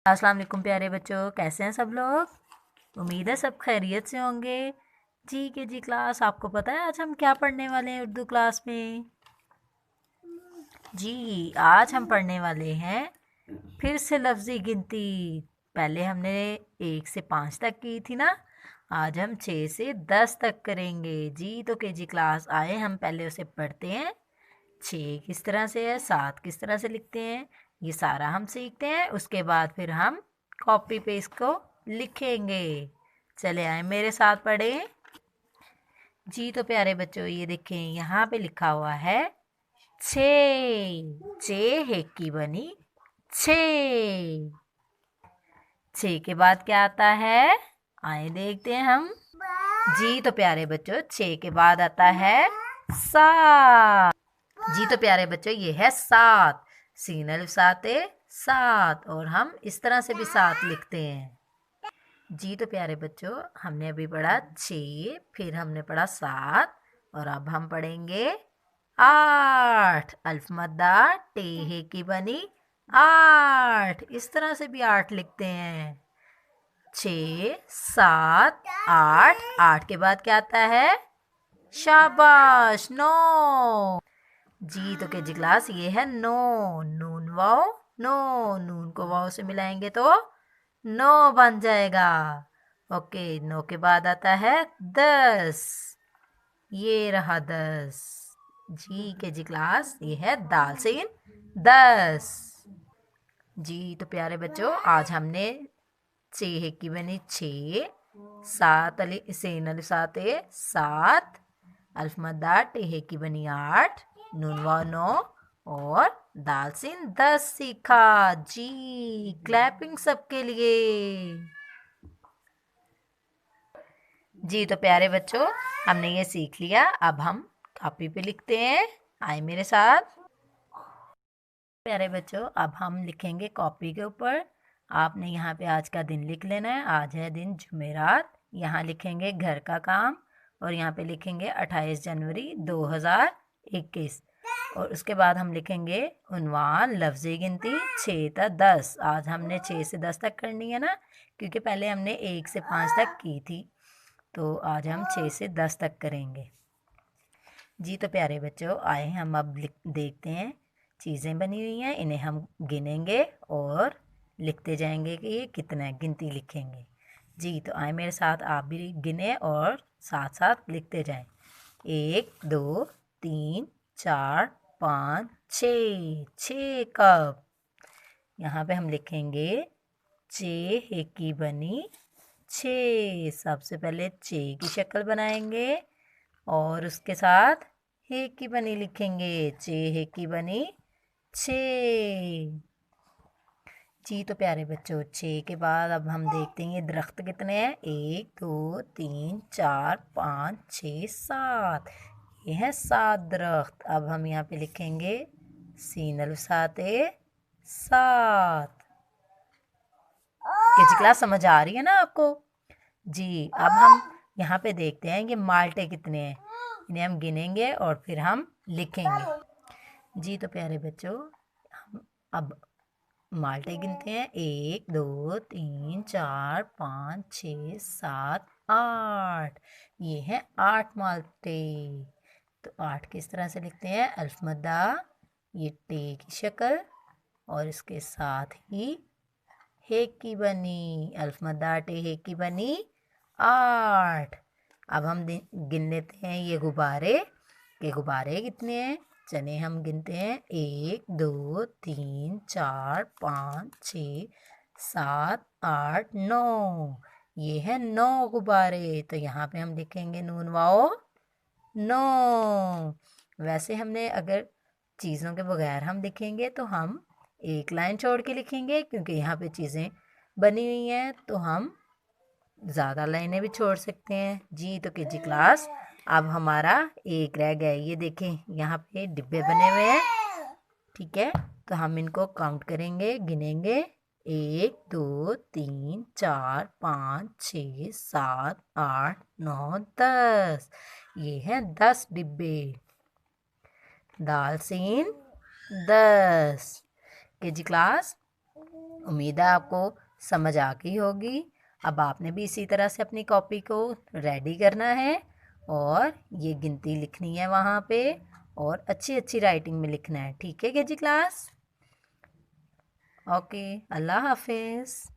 अस्सलाम वालेकुम प्यारे बच्चों, कैसे हैं सब लोग। उम्मीद है सब खैरियत से होंगे। जी के जी क्लास, आपको पता है आज हम क्या पढ़ने वाले हैं उर्दू क्लास में। जी आज हम पढ़ने वाले हैं फिर से लफ्ज़ी गिनती। पहले हमने 1 से 5 तक की थी ना, आज हम 6 से 10 तक करेंगे। जी तो के जी क्लास आए, हम पहले उसे पढ़ते हैं। 6 किस तरह से है, 7 किस तरह से लिखते हैं, ये सारा हम सीखते हैं। उसके बाद फिर हम कॉपी पे इसको लिखेंगे। चले आए मेरे साथ पढ़ें। जी तो प्यारे बच्चों, ये देखें यहाँ पे लिखा हुआ है 6। हेक की बनी 6। 6 के बाद क्या आता है, आए देखते हैं हम। जी तो प्यारे बच्चों, 6 के बाद आता है 7। जी तो प्यारे बच्चों, ये है 7। सीन अलिफ साते 7, और हम इस तरह से भी 7 लिखते हैं। जी तो प्यारे बच्चों, हमने अभी पढ़ा 6, फिर हमने पढ़ा 7, और अब हम पढ़ेंगे 8। अल्फ मद्दा टेहे की बनी 8, इस तरह से भी 8 लिखते हैं। 6 7 8। 8 के बाद क्या आता है, शाबाश 9। जी तो के जी क्लास, ये है 9। नून वाओ 9, नून को वाओ से मिलाएंगे तो 9 बन जाएगा। ओके, 9 के बाद आता है 10, ये रहा 10। जी के जी क्लास, ये है दाल से इन 10। जी तो प्यारे बच्चों, आज हमने 6 की बनी 6, 7 अली सेन अली साते 7, अल्फ मद्दा टेहे की बनी 8, नून व 9, और दाल सिन 10 सीखा। जी क्लैपिंग सबके लिए। जी तो प्यारे बच्चों, हमने ये सीख लिया। अब हम कॉपी पे लिखते हैं, आए मेरे साथ। प्यारे बच्चों, अब हम लिखेंगे कॉपी के ऊपर। आपने यहाँ पे आज का दिन लिख लेना है। आज है दिन जुमेरात। यहाँ लिखेंगे घर का काम, और यहाँ पे लिखेंगे 28 जनवरी 2021, और उसके बाद हम लिखेंगे उन्वान लफ्ज़ी गिनती 6 से 10। आज हमने 6 से 10 तक करनी है ना, क्योंकि पहले हमने 1 से 5 तक की थी, तो आज हम 6 से 10 तक करेंगे। जी तो प्यारे बच्चों, आए हम अब देखते हैं। चीज़ें बनी हुई हैं, इन्हें हम गिनेंगे और लिखते जाएंगे कि ये कितना गिनती लिखेंगे। जी तो आए मेरे साथ, आप भी गिने और साथ साथ लिखते जाएं। 1 2 3 4 5 6। 6 कप। यहाँ पे हम लिखेंगे 6 की बनी 6। सबसे पहले 6 की शक्ल बनाएंगे और उसके साथ हे की बनी लिखेंगे। 6 की बनी 6। जी तो प्यारे बच्चों, 6 के बाद अब हम देखते हैं ये दरख्त कितने हैं। 1 2 3 4 5 6 7। ये है 7 दरख्त। अब हम यहाँ पे लिखेंगे सीनल साते 7। किस क्लास समझ आ रही है ना आपको। जी अब हम यहाँ पे देखते हैं कि माल्टे कितने हैं, इन्हें हम गिनेंगे और फिर हम लिखेंगे। जी तो प्यारे बच्चों, हम अब माल्टे गिनते हैं। 1 2 3 4 5 6 7 8। ये है 8 माल्टे। तो 8 किस तरह से लिखते हैं, अल्फ मद्दा ये टे की शक्ल, और इसके साथ ही हे की बनी अल्फ मद्दा टे हे की बनी 8। अब हम गिन लेते हैं ये गुब्बारे के गुब्बारे कितने हैं। चले हम गिनते हैं। 1 2 3 4 5 6 7 8 9। ये है 9 गुब्बारे। तो यहाँ पे हम लिखेंगे नून वाओ 9। वैसे हमने अगर चीज़ों के बगैर हम लिखेंगे तो हम एक लाइन छोड़ के लिखेंगे, क्योंकि यहाँ पे चीज़ें बनी हुई हैं, तो हम ज़्यादा लाइनें भी छोड़ सकते हैं। जी तो जी क्लास, अब हमारा एक रह गया। ये देखें यहाँ पे डिब्बे बने हुए हैं, ठीक है। तो हम इनको काउंट करेंगे, गिनेंगे। 1 2 3 4 5 6 7 8 9 10। ये हैं 10 डिब्बे। दाल सीन 10। के जी क्लास, उम्मीद है आपको समझ आ गई होगी। अब आपने भी इसी तरह से अपनी कॉपी को रेडी करना है और ये गिनती लिखनी है वहाँ पे और अच्छी अच्छी राइटिंग में लिखना है। ठीक है केजी क्लास? ओके, अल्लाह हाफिज़।